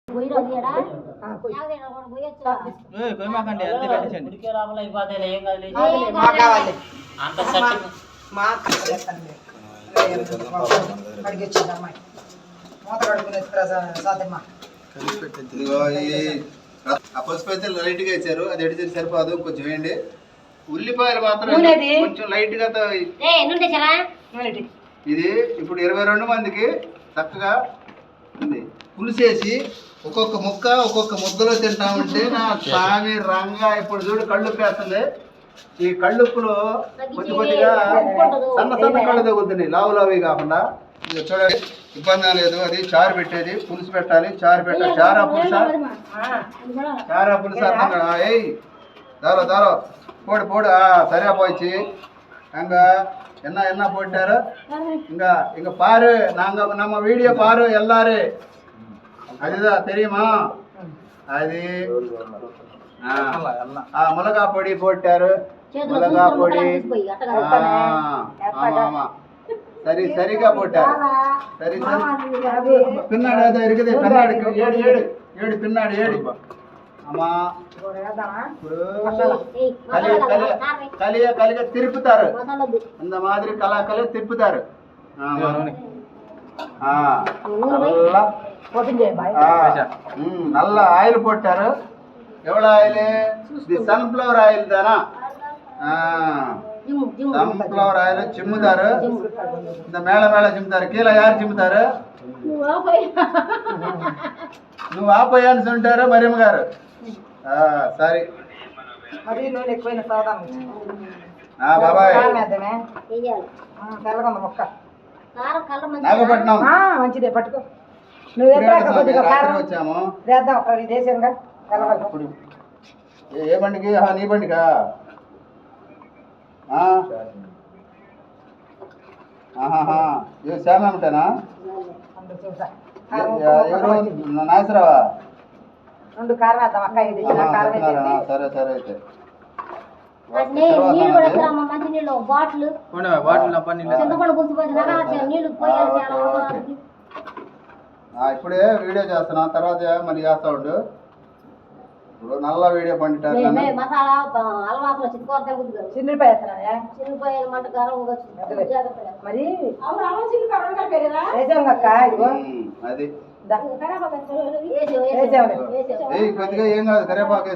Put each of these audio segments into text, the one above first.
పసుపు అయితే లైట్ గా ఇచ్చారు, అది ఎడితే సరిపోదు, కొంచెం వేయండి. ఉల్లిపాయలు మాత్రం కొంచెం లైట్ గా. ఇది ఇప్పుడు 22 మందికి చక్కగా ఉంది. పులుసేసి ఒక్కొక్క ముక్క ఒక్కొక్క ముద్దలో తింటామంటే నా స్వామి రంగా. ఇప్పుడు చూడు కళ్ళుప్పేస్తుంది. ఈ కళ్ళుప్పులు కొద్ది కొద్దిగా సన్న సన్న కళ్ళు తగ్గుతున్నాయి, లావు లావి కాకుండా. చూడండి, ఇబ్బంది లేదు. అది చారు పెట్టేది, పులుసు పెట్టాలి. చారు పెట్టాలి, చారా పులుసా, చారా పులుసా. ఏయ్ దారో దారో పోడు పోడు சரியா போயிடுச்சு. அங்க என்ன என்ன போட்டாரு இங்க இங்க பாரு. நாங்க நம்ம வீடியோ பாரு எல்லாரும். அதுதான் தெரியுமா? அது மிளகா பொடி போட்டாரு, மிளகா பொடி. ஆமா ஆமா, சரி சரிగా போட்டாரு. சரி சரி, பின்னாடி அதான் இருக்குது. பின்னாடி ஏடு ஏடு ஏடு, பின்னாடி ஏடு. ஆமா, కలిగా తిరుపుతారు. இந்த மாதிரி కళాకళ తిప్పుతారు. నల్ల ఆయిల్ పోట్టారు. ఎవడ ఆయిల్? ఇది సన్ఫ్లవర్ ఆయిల్ దానా? సన్ఫ్లవర్ ఆయిల్ చిమ్ముతారు. இந்த மேல மேல చిమ్ముతారు. కీழே யார் చిమ్ముతారు? నువ్వు ఆపోయాని ఉంటారు మరియమ్మ గారు. సరే బాబాయ్, నాగపట్నం మంచిదే పట్టుకో. నువ్వు వచ్చాము. ఇప్పుడు ఏ బండికి? నీ బండికా? శ్యామేమిటేనా? ఎవరు? నాగేశ్వరరావా? రెండు కారం వేద్దాం అక్క. ఇది సరే సరే అయితే ఇప్పుడే వీడియో చేస్తున్నా, తర్వాత మళ్ళీ చేస్తా ఉండు. ఇప్పుడు నల్ల వీడియో పండిటారు. అది కొద్దిగా ఏం కాదు, కరేపాకు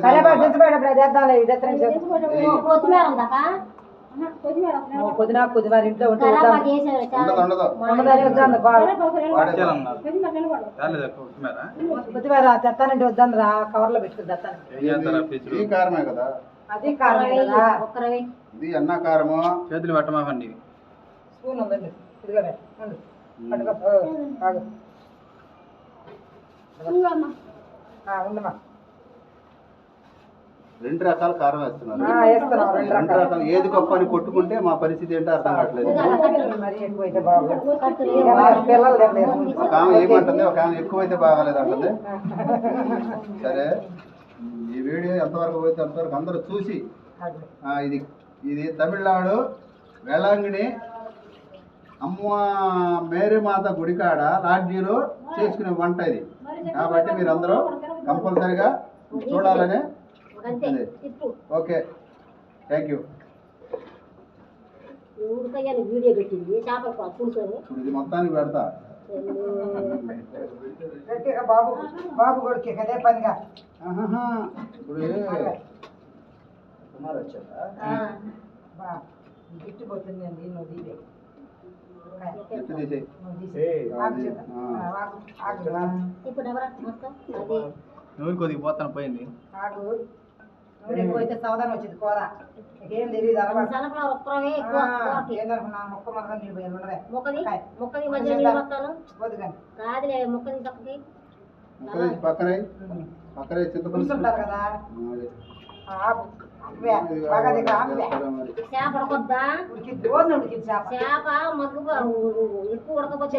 పుదీనా కొద్దిగా ఇంట్లో ఉంటుంది. కొద్దిగా తెత్తానంటే వద్దాను రా, కవర్ లో పెట్టుకుని తెత్తాను. ఈ కారమే కదా? అది కారమే కదా. ఇది అన్న కారము. చేతులు పెట్టమాకండి. స్పూన్ ఉందండి, ఇదిగా ఉండమా. 2 రకాల కారం వేస్తున్నారు. 2 రకాలు. ఏది గొప్ప అని కొట్టుకుంటే మా పరిస్థితి ఏంటో అర్థం కావట్లేదు. ఒక ఆమె ఏమంటుంది, ఒక ఆమె ఎక్కువైతే బాగాలేదు అంటుంది. సరే, ఈ వీడియో ఎంతవరకు పోతే అంతవరకు అందరూ చూసి, ఇది ఇది తమిళనాడు వేళాంగిణి అమ్మ మేరీమాత గుడికాడ లాడ్జీలో చేసుకునే వంట ఇది. కాబట్టి మీరందరూ కంపల్సరిగా చూడాలని. Okay, thank you. ఇది మొత్తానికి పెడతా. బాబు బాబు కొడుకే కదే పనిగా. ఇప్పుడు కుమార్ వచ్చారా? గిట్టిపోతుందండి. నువ్వు నూనె కొద్దిగా పోతాను పోయింది. పోతే సవదానం వచ్చింది కూర. ఏం తెలియదు మొక్క మొక్క నీళ్ళు ఉంటారు కదా. చేప ఉడకొద్దా? ఉడికిద్ది, ఉడికిద్ది చేప. చేప ఎక్కువ ఉడకపోతే